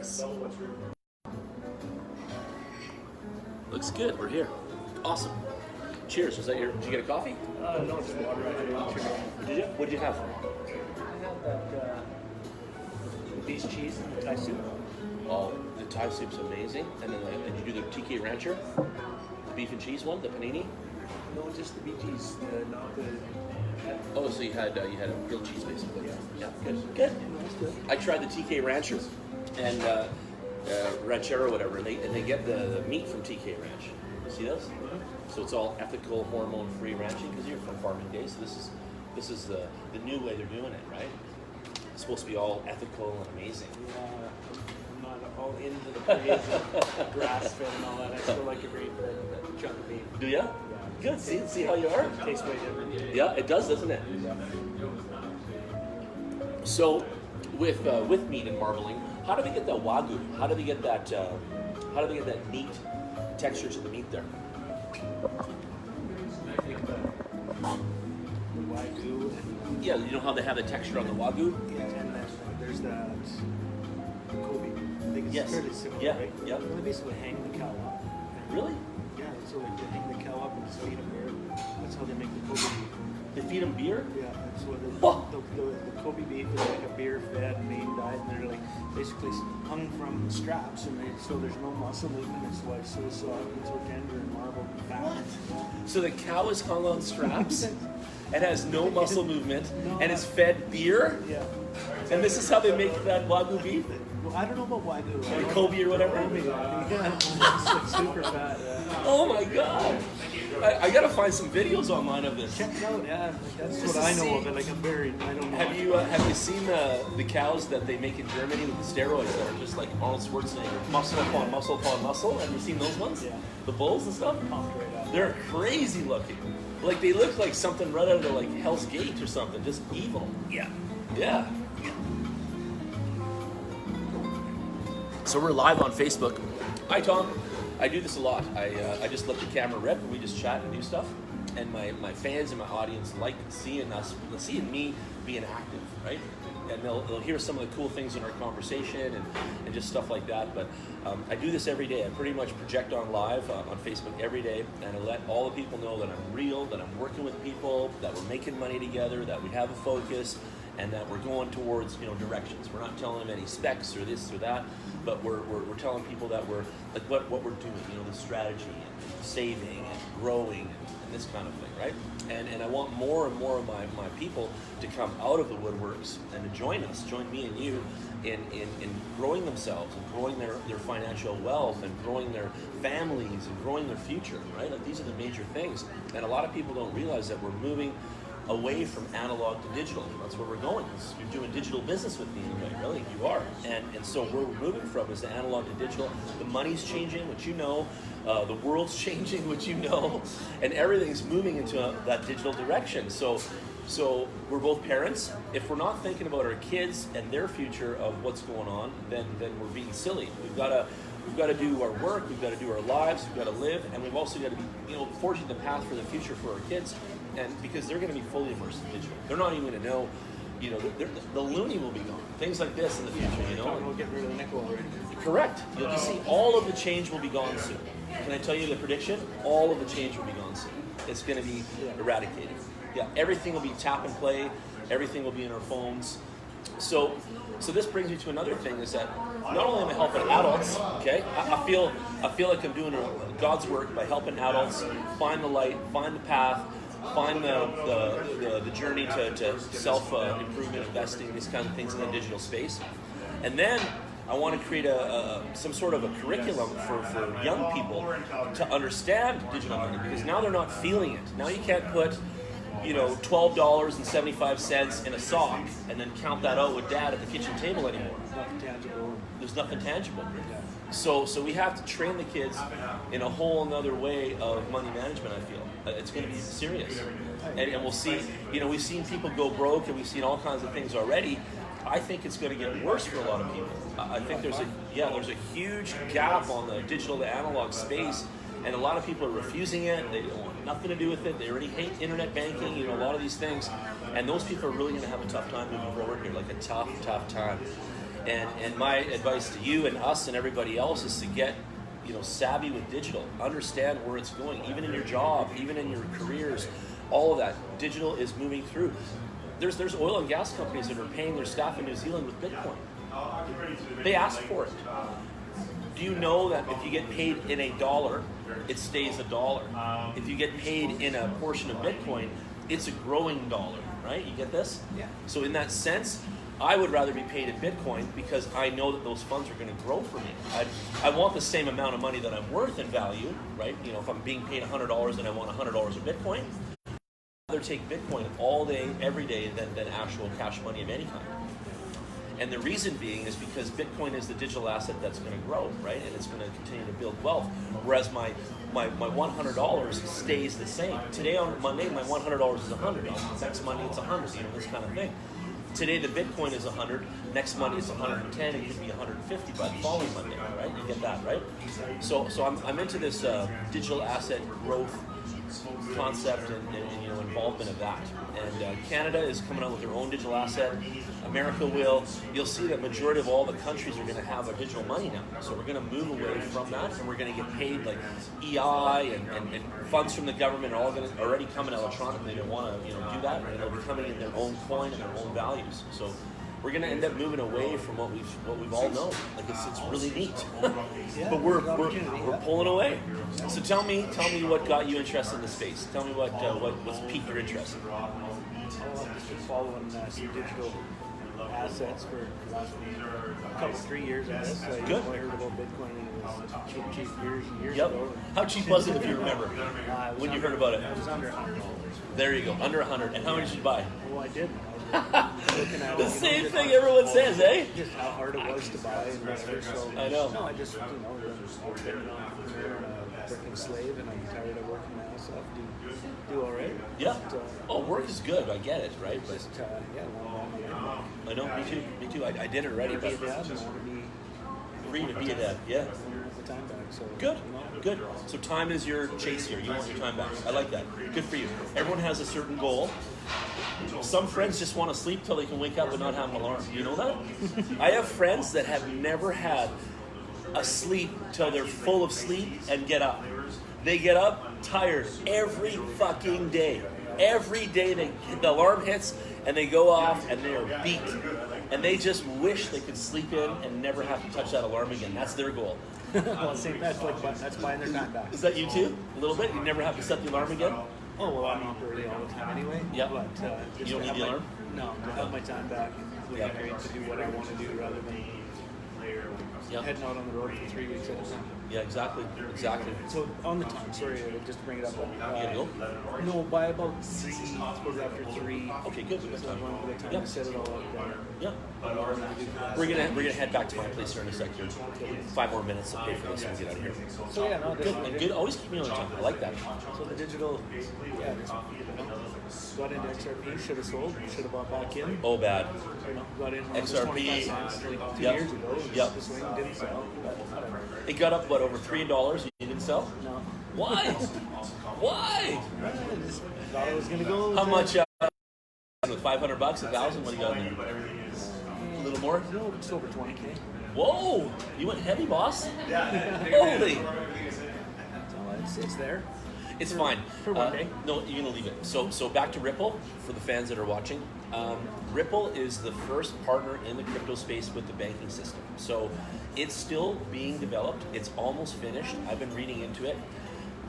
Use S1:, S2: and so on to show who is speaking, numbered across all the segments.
S1: Nice. Looks good. We're here. Awesome. Cheers. Did you get a coffee?
S2: No, just water.
S1: Did you? What did you have?
S2: I had that beef cheese and the Thai soup.
S1: Oh, the Thai soup's amazing. And then did you do the TK Rancher? The beef and cheese one, the panini?
S2: No, just the BGs, not the...
S1: Oh, so you had a grilled cheese basically.
S2: Yeah.
S1: Good.
S2: That's good.
S1: I tried the TK Rancher and Ranchero, whatever, and they get the meat from TK Ranch. You see those?
S2: Mm-hmm.
S1: So it's all ethical, hormone-free ranching because you're from farming days. So this is the new way they're doing it, right? It's supposed to be all ethical and amazing.
S2: Yeah, I'm not all into the praise of grass-fed and all that. I still like a grain-fed chunk of beef.
S1: Do ya?
S2: Yeah.
S1: Good. See how you are?
S2: It tastes way different.
S1: Yeah, it does, doesn't it? So, with meat and marbling, how do they get that wagyu? How do they get that neat texture to the meat there?
S2: I think the wagyu and
S1: Yeah, you know how they have the texture on the wagyu?
S2: yeah, and then there's that Kobe. I think it's
S1: Yes.
S2: fairly similar,
S1: Yeah,
S2: right?
S1: yeah.
S2: They basically hang the cow up.
S1: Really?
S2: Yeah, so like they hang the cow up and just feed them beer. That's how they make the Kobe beef.
S1: They feed them beer?
S2: Yeah, that's what the Kobe beef is like a beer fed main diet, and they're like basically hung from straps, and so there's no muscle movement. It's why it's so soft and so tender and marbled and fat.
S1: What? So the cow is hung on straps and has no muscle movement and is fed beer?
S2: Yeah.
S1: And this is how they make that wagyu beef?
S2: Well, I don't know about wagyu.
S1: Or Kobe or whatever?
S2: Kobe, yeah, it's like super fat. Yeah.
S1: Oh my god! I gotta find some videos online of this.
S2: Check it out, yeah. Like, that's
S1: Just
S2: what
S1: to
S2: I know
S1: see.
S2: of it. Like I'm buried. I don't know.
S1: Have you seen the cows that they make in Germany with the steroids that are just like Arnold Schwarzenegger, muscle upon muscle upon muscle? Have you seen those ones?
S2: Yeah.
S1: The bulls and stuff?
S2: Pumped right up.
S1: They're crazy looking. Like they look like something right out of like Hell's Gate or something, just evil.
S2: Yeah.
S1: Yeah. So we're live on Facebook. Hi Tom. I do this a lot. I just let the camera rip and we just chat and do stuff. And my fans and my audience like seeing me being active, right? And they'll hear some of the cool things in our conversation and just stuff like that. But I do this every day. I pretty much project on live on Facebook every day, and I let all the people know that I'm real, that I'm working with people, that we're making money together, that we have a focus, and that we're going towards directions. We're not telling them any specs or this or that, but we're telling people that we're like what we're doing, the strategy and saving and growing and this kind of thing, right? And I want more and more of my people to come out of the woodworks and to join me and you in growing themselves and growing their financial wealth and growing their families and growing their future, right? Like these are the major things. And a lot of people don't realize that we're moving away from analog to digital. That's where we're going. You're doing digital business with me anyway, really. You are. And so where we're moving from is the analog to digital. The money's changing, which you know. The world's changing, which you know. And everything's moving into that digital direction. So we're both parents. If we're not thinking about our kids and their future of what's going on, then we're being silly. We've got to do our work. We've got to do our lives. We've got to live, and we've also got to be, forging the path for the future for our kids. And because they're going to be fully immersed in digital, they're not even going to know. The loony will be gone. Things like this in the future.
S2: We'll get rid of the nickel already.
S1: Correct. You'll just see all of the change will be gone soon. Can I tell you the prediction? All of the change will be gone soon. It's going to be eradicated. Yeah, everything will be tap and play. Everything will be in our phones. So this brings me to another thing: is that not only am I helping adults, okay? I feel like I'm doing God's work by helping adults find the light, find the path, find the journey to self improvement, investing, these kind of things in the digital space, and then I want to create some sort of a curriculum for young people to understand digital money, because now they're not feeling it. Now you can't put $12.75 in a sock and then count that out with dad at the kitchen table anymore.
S2: Nothing tangible.
S1: There's nothing tangible. So we have to train the kids in a whole another way of money management, I feel. It's going to be serious. And we'll see, we've seen people go broke and we've seen all kinds of things already. I think it's going to get worse for a lot of people. I think there's a huge gap on the digital to analog space, and a lot of people are refusing it. They don't want nothing to do with it. They already hate internet banking, a lot of these things. And those people are really going to have a tough time moving forward here, like a tough time. And my advice to you and us and everybody else is to get, savvy with digital. Understand where it's going, even in your job, even in your careers, all of that. Digital is moving through. There's oil and gas companies that are paying their staff in New Zealand with Bitcoin. They ask for it. Do you know that if you get paid in $1, it stays $1? If you get paid in a portion of Bitcoin, it's a growing dollar, right? You get this?
S2: Yeah.
S1: So in that sense, I would rather be paid in Bitcoin because I know that those funds are going to grow for me. I want the same amount of money that I'm worth in value, right? If I'm being paid $100 and I want $100 of Bitcoin, I'd rather take Bitcoin all day, every day than actual cash money of any kind. And the reason being is because Bitcoin is the digital asset that's going to grow, right? And it's going to continue to build wealth. Whereas my $100 stays the same. Today on Monday, my $100 is $100. Next Monday it's $100. This kind of thing. Today the Bitcoin is 100. Next Monday it's 110. It could be 150 by the following Monday, right? You get that, right? So I'm into this digital asset growth concept and involvement of that. And Canada is coming out with their own digital asset. America will. You'll see that majority of all the countries are going to have a digital money now. So we're going to move away from that, and we're going to get paid like EI and funds from the government are all going to already coming electronically. They want to do that, and they'll be coming in their own coin and their own values. So we're going to end up moving away from what we've all known. Like it's really neat, but we're pulling away. So tell me what got you interested in the space. Tell me what's piqued your interest.
S2: I've just been following some digital assets for the last couple 3 years. I guess. I heard about Bitcoin and it was cheap years ago.
S1: How cheap was it, if you remember, when you heard about it?
S2: It was under $100.
S1: There you go, under 100. And how many did you buy?
S2: Well, I didn't.
S1: The same thing everyone says, eh?
S2: Just how hard it was to buy and whatever. So
S1: I know.
S2: No, I just been an entrepreneur and a freaking slave, and I'm tired of working now, so I do all right.
S1: Yeah.
S2: But,
S1: work is good. I get it, right? But
S2: just long.
S1: I know. Me too. I did it already, but free to be a dad. Yeah.
S2: The time back. So
S1: good. Good. So time is your chase here. You want your time back. I like that. Good for you. Everyone has a certain goal. Some friends just want to sleep till they can wake up and not have an alarm. You know that? I have friends that have never had a sleep till they're full of sleep and get up. They get up tired every fucking day. Every day the alarm hits and they go off and they are beat. And they just wish they could sleep in and never have to touch that alarm again. That's their goal.
S2: Well, same. That's buying their time back.
S1: Is that you too? A little bit? You never have to set the alarm again?
S2: Oh, well, I'm up early all the time anyway.
S1: Yeah.
S2: But
S1: you don't need the alarm?
S2: No, to have my time back would be great to do what I want to do rather than heading out on the road for 3 weeks at a time.
S1: Yeah, exactly.
S2: So on the time, sorry, just to bring it up.
S1: You gotta go?
S2: No, by about 3, suppose after 3.
S1: Okay, good.
S2: So I'm going to the time to set it all up.
S1: Yeah. We're gonna head back to my place here in a second. 5 more minutes to pay for this and get out of here.
S2: So yeah, no,
S1: good. And good. Always keep me on time. I like that.
S2: So the digital, got into XRP, should have sold, should have bought back in.
S1: Oh, bad.
S2: Got in
S1: XRP.
S2: 2 years ago. The swing didn't sell. But whatever.
S1: It got up over $3. You didn't sell?
S2: No.
S1: Why? Why?
S2: I just thought it was gonna go.
S1: How much? $500, $1,000. What do you got in there? A little more?
S2: No, it's over 20K.
S1: Whoa! You went heavy, boss. Holy!
S2: So it's there.
S1: It's fine.
S2: For one day.
S1: No, you're gonna leave it. So back to Ripple for the fans that are watching. Ripple is the first partner in the crypto space with the banking system. So it's still being developed. It's almost finished. I've been reading into it.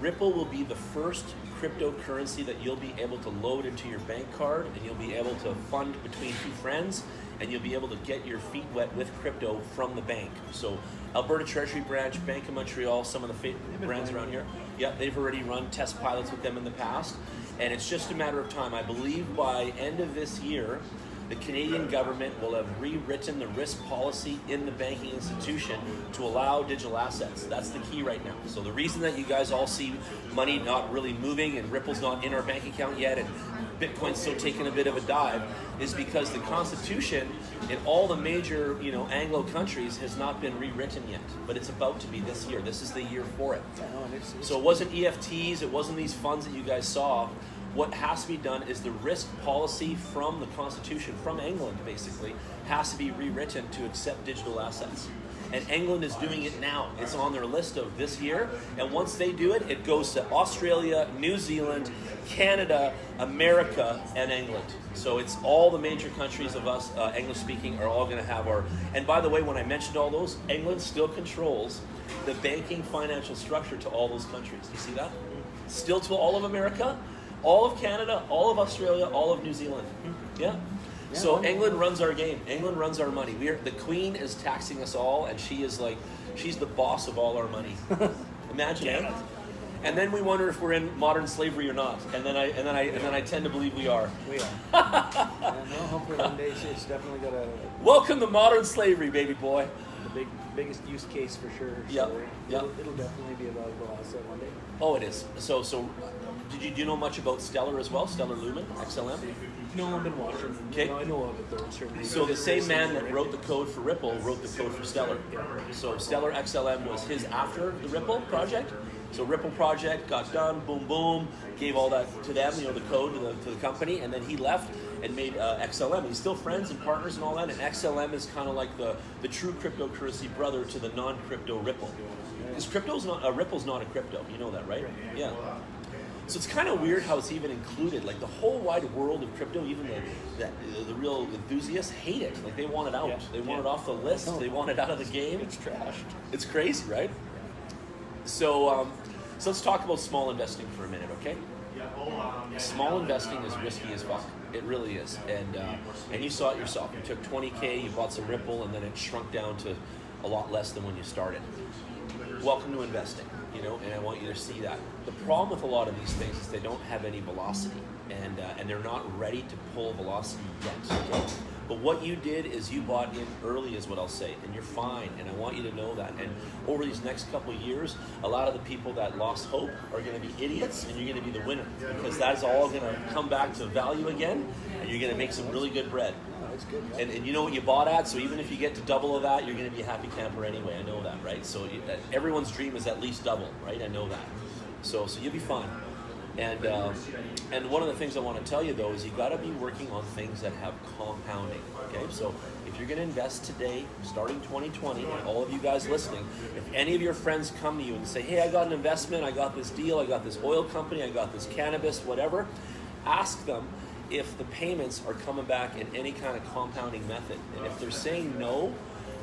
S1: Ripple will be the first cryptocurrency that you'll be able to load into your bank card, and you'll be able to fund between 2 friends, and you'll be able to get your feet wet with crypto from the bank. So Alberta Treasury Branch, Bank of Montreal, some of the brands around here, they've already run test pilots with them in the past, and it's just a matter of time. I believe by end of this year, the Canadian government will have rewritten the risk policy in the banking institution to allow digital assets. That's the key right now. So the reason that you guys all see money not really moving and Ripple's not in our bank account yet and Bitcoin's still taking a bit of a dive is because the Constitution in all the major, Anglo countries has not been rewritten yet, but it's about to be this year. This is the year for it. So it wasn't EFTs, it wasn't these funds that you guys saw. what has to be done is the risk policy from the Constitution, from England basically, has to be rewritten to accept digital assets. And England is doing it now. It's on their list of this year. And once they do it, it goes to Australia, New Zealand, Canada, America, and England. So it's all the major countries of us, English speaking, are all going to have our... And by the way, when I mentioned all those, England still controls the banking financial structure to all those countries. Do you see that? Still to all of America, all of Canada, all of Australia, all of New Zealand. Yeah? So England runs our game. England runs our money. The Queen is taxing us all, and she's the boss of all our money. Imagine that. And then we wonder if we're in modern slavery or not. And then I tend to believe we are.
S2: We are. Hopefully one day it's definitely got a...
S1: Welcome to modern slavery, baby boy.
S2: The biggest use case for sure.
S1: Yep.
S2: So it'll definitely be a valuable asset one day.
S1: Oh, it is. So do you know much about Stellar as well? Stellar Lumen, XLM?
S2: No, I've been watching.
S1: Okay.
S2: I know of it though, certainly.
S1: So the same man that wrote the code for Ripple wrote the code for Stellar. So Stellar XLM was his after the Ripple project. So Ripple project got done, boom, boom, gave all that to them, the code to the company, and then he left and made XLM. He's still friends and partners and all that, and XLM is kind of like the true cryptocurrency brother to the non-crypto Ripple. Because Ripple's not a crypto, you know that, right? Yeah. So it's kind of weird how it's even included. Like the whole wide world of crypto, even the real enthusiasts hate it. Like they want it out. They want it off the list. They want it out of the game.
S2: It's trashed.
S1: It's crazy, right? So let's talk about small investing for a minute, okay? Small investing is risky as fuck. It really is. And you saw it yourself. You took 20K, you bought some Ripple, and then it shrunk down to a lot less than when you started. Welcome to investing, and I want you to see that. The problem with a lot of these things is they don't have any velocity, and they're not ready to pull velocity yet. Okay? But what you did is you bought in early is what I'll say, and you're fine, and I want you to know that. And over these next couple of years, a lot of the people that lost hope are going to be idiots, and you're going to be the winner, because that's all going to come back to value again, and you're going to make some really good bread.
S2: That's good. Yeah.
S1: And you know what you bought at, so even if you get to double of that, you're going to be a happy camper anyway. I know that, right? So everyone's dream is at least double, right? I know that. So you'll be fine. And one of the things I want to tell you though is you got to be working on things that have compounding. Okay, so if you're going to invest today, starting 2020, and all of you guys listening, if any of your friends come to you and say, "Hey, I got an investment, I got this deal, I got this oil company, I got this cannabis, whatever," ask them if the payments are coming back in any kind of compounding method. And if they're saying no,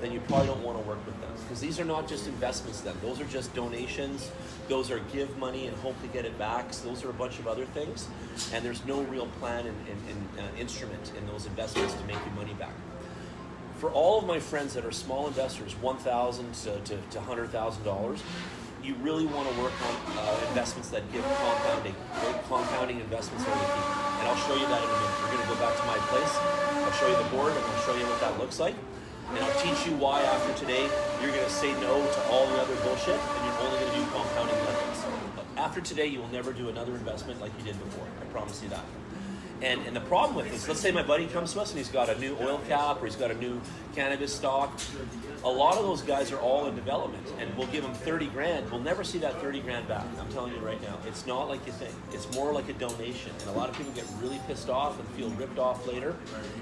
S1: then you probably don't want to work with them, because these are not just investments then. Those are just donations. Those are give money and hope to get it back. So those are a bunch of other things. And there's no real plan and instrument in those investments to make you money back. For all of my friends that are small investors, $1,000 to $100,000, you really want to work on investments that give compounding. Okay? Compounding investments are the key. And I'll show you that in a minute. We're going to go back to my place. I'll show you the board, and I'll show you what that looks like. And I'll teach you why after today you're going to say no to all the other bullshit, and you're only going to do compounding methods. After today, you will never do another investment like you did before. I promise you that. And the problem with this, let's say my buddy comes to us and he's got a new oil cap or he's got a new cannabis stock. A lot of those guys are all in development, and we'll give them 30 grand. We'll never see that 30 grand back. I'm telling you right now. It's not like you think. It's more like a donation. And a lot of people get really pissed off and feel ripped off later.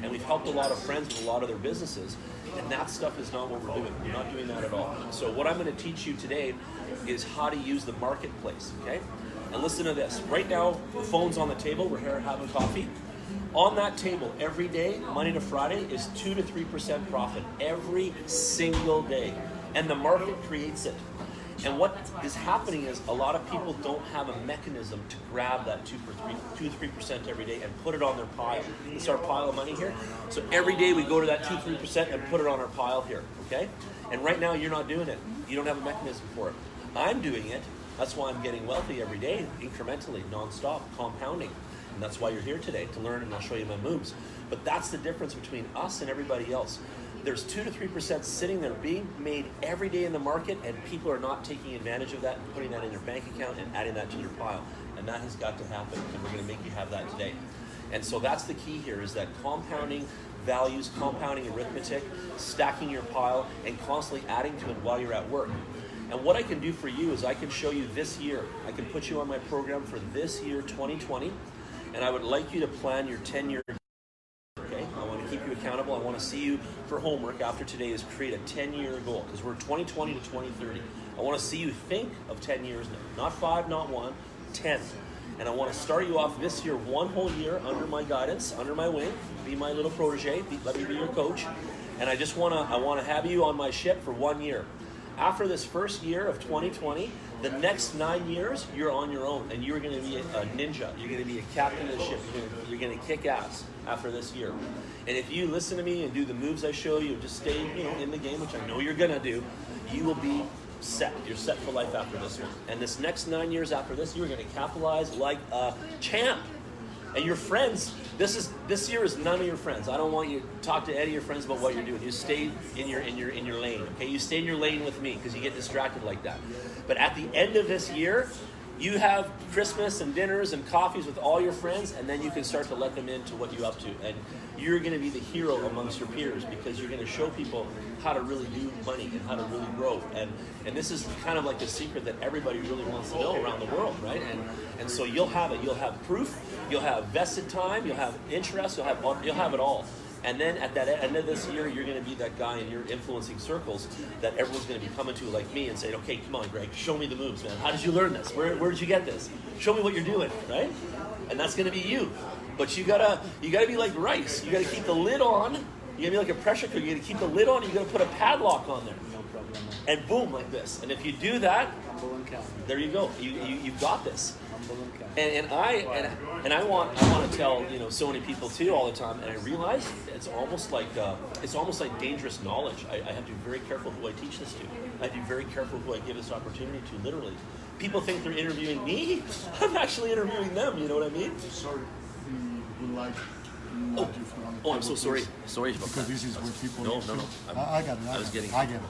S1: And we've helped a lot of friends with a lot of their businesses. And that stuff is not what we're doing. We're not doing that at all. So what I'm going to teach you today is how to use the marketplace, okay? And listen to this. Right now, the phone's on the table. We're here having coffee. On that table, every day, Monday to Friday, is 2 to 3% profit every single day. And the market creates it. And what is happening is a lot of people don't have a mechanism to grab that 2 to 3% every day and put it on their pile. This is our pile of money here. So every day we go to that 2 to 3% and put it on our pile here, okay? And right now you're not doing it. You don't have a mechanism for it. I'm doing it. That's why I'm getting wealthy every day, incrementally, nonstop, compounding. And that's why you're here today, to learn, and I'll show you my moves. But that's the difference between us and everybody else. There's 2 to 3% sitting there being made every day in the market, and people are not taking advantage of that and putting that in their bank account and adding that to their pile. And that has got to happen, and we're going to make you have that today. And so that's the key here, is that compounding values, compounding arithmetic, stacking your pile, and constantly adding to it while you're at work. And what I can do for you is I can show you this year. I can put you on my program for this year, 2020, and I would like you to plan your 10-year. Okay, I want to keep you accountable. I want to see you for homework after today is create a 10-year goal, because we're 2020 to 2030. I want to see you think of 10 years now, not 5, not 1, 10. And I want to start you off this year, one whole year under my guidance, under my wing. Be my little protege. Let me be your coach. And I want to have you on my ship for 1 year. After this first year of 2020, the next 9 years, you're on your own, and you're going to be a ninja. You're going to be a captain of the ship. You're going to kick ass after this year. And if you listen to me and do the moves I show you, just stay, in the game, which I know you're going to do, you will be set. You're set for life after this one. And this next 9 years after this, you're going to capitalize like a champ. And your friends, this year is none of your friends. I don't want you to talk to any of your friends about what you're doing. You stay in your lane. Okay, you stay in your lane with me, because you get distracted like that. But at the end of this year, you have Christmas and dinners and coffees with all your friends, and then you can start to let them into what you're up to. And you're going to be the hero amongst your peers, because you're going to show people how to really do money and how to really grow. And this is kind of like the secret that everybody really wants to know around the world, right? And so you'll have it. You'll have proof. You'll have vested time. You'll have interest. You'll have it all. And then at that end of this year, you're going to be that guy in your influencing circles that everyone's going to be coming to, like me, and saying, okay, come on, Greg, show me the moves, man. How did you learn this? Where did you get this? Show me what you're doing, right? And that's going to be you. But you gotta be like rice. You gotta keep the lid on. You gotta be like a pressure cooker. You gotta keep the lid on. You gotta put a padlock on there.
S2: No problem.
S1: And boom, like this. And if you do that,
S2: Humble and count.
S1: there you go. You've got this.
S2: Humble and count.
S1: And I want to tell so many people too all the time. And I realize it's almost like dangerous knowledge. I have to be very careful who I teach this to. I have to be very careful who I give this opportunity to. Literally, people think they're interviewing me. I'm actually interviewing them. You know what I mean?
S3: Sorry, we would like not you from
S1: Oh, I'm so sorry. Sorry about
S3: because
S1: that.
S3: this is where people.
S1: No.
S3: I got it. I get it.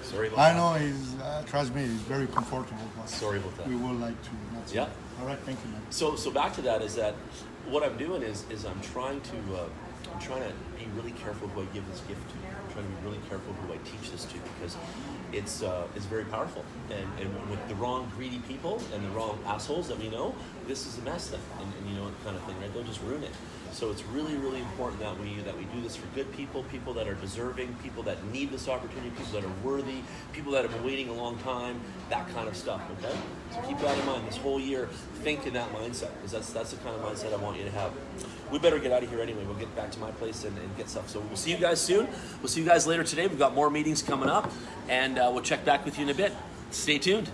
S1: Sorry about
S3: I
S1: that.
S3: know he's. Trust me, he's very comfortable. But
S1: Sorry about that.
S3: We would like to. That's
S1: Yeah.
S3: it. All right. Thank you, man.
S1: So back to that is that what I'm doing is I'm trying to be really careful who I give this gift to. I'm trying to be really careful who I teach this to, because it's very powerful. And with the wrong greedy people and the wrong assholes that we know, this is a mess then, and kind of thing, right? They'll just ruin it. So it's really, really important that we do this for good people that are deserving, people that need this opportunity, people that are worthy, people that have been waiting a long time, that kind of stuff, okay? So keep that in mind this whole year. Think in that mindset, because that's the kind of mindset I want you to have. We better get out of here anyway. We'll get back to my place and get stuff. So we'll see you guys soon. We'll see you guys later today. We've got more meetings coming up, and we'll check back with you in a bit. Stay tuned.